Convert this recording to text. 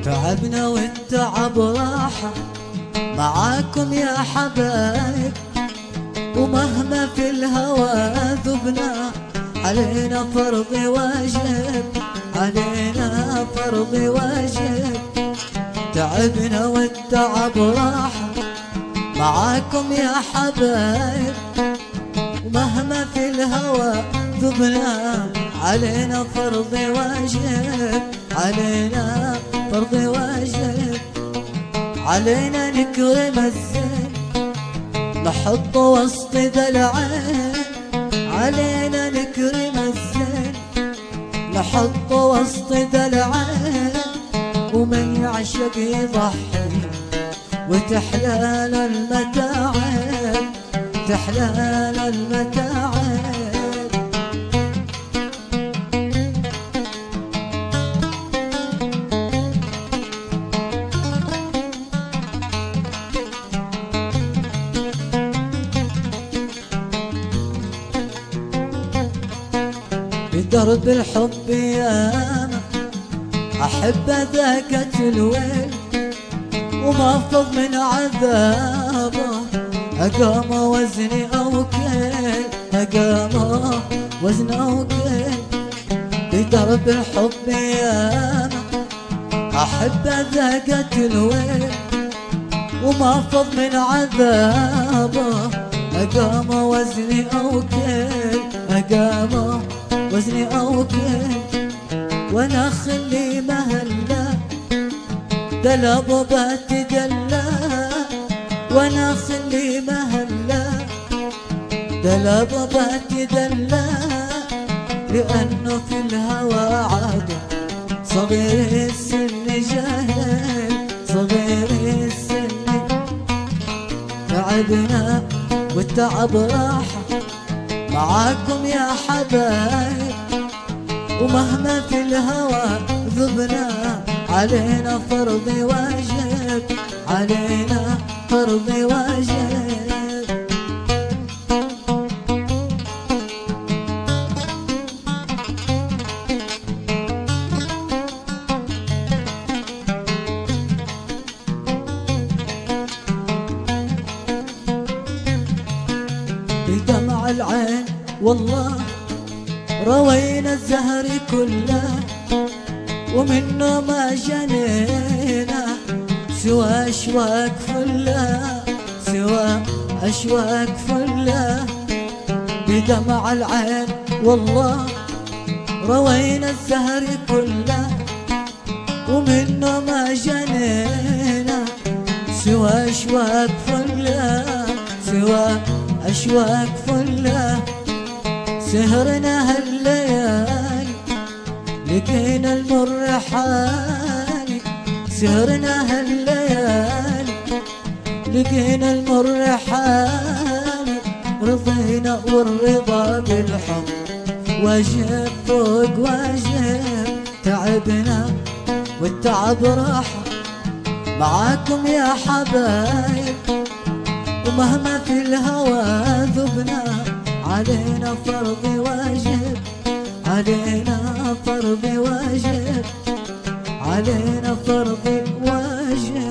تعبنا والتعب راحة معاكم يا حبايب، ومهما في الهوى ذبنا علينا فرض واجب، علينا فرض واجب. تعبنا والتعب راحة معاكم يا حبايب، ومهما في الهوى ذبنا علينا فرض واجب، علينا فرض واجب. علينا نكرم الزين نحط وسط ذا العين، علينا نكرم الزين نحط وسط ذا العين. ومن يعشق يضحي وتحلال المتاعب، تحلال المتاعب. بدرب الحب ياما أحب ذاك الويل، وما فض من عذابه أقام وزني أو كيل، أقام وزني أو كيل. بدرب الحب ياما أحب ذاك الويل، وما فض من عذابه أقام وزني أو كيل، أقام وزني أو كيل. وانا خلي مهلا دلبات دلا، وانا خلي مهلا دلبات دلا. لأنه في الهوى عادة صغير السن جاهل، صغير السن. تعبنا والتعب راحة معاكم يا حبايب، ومهما في الهوى ذبنا علينا فرض واجب، علينا فرض واجب. بدمع العين والله روينا الزهر كله، ومنه ما جنينا سوى أشواك فله، سوى أشواك فله. بدمع العين والله روينا الزهر كله، ومنه ما جنينا سوى أشواك فله، سوى أشواك فله. سهرنا هالليالي لقينا المر حالي، سهرنا هالليالي لقينا المر حالي. رضينا والرضا بالحب واجب فوق واجب. تعبنا والتعب راحة معاكم يا حبايب، ومهما في الهوى ذبنا علينا فرض واجب، علينا فرض واجب، علينا فرض واجب.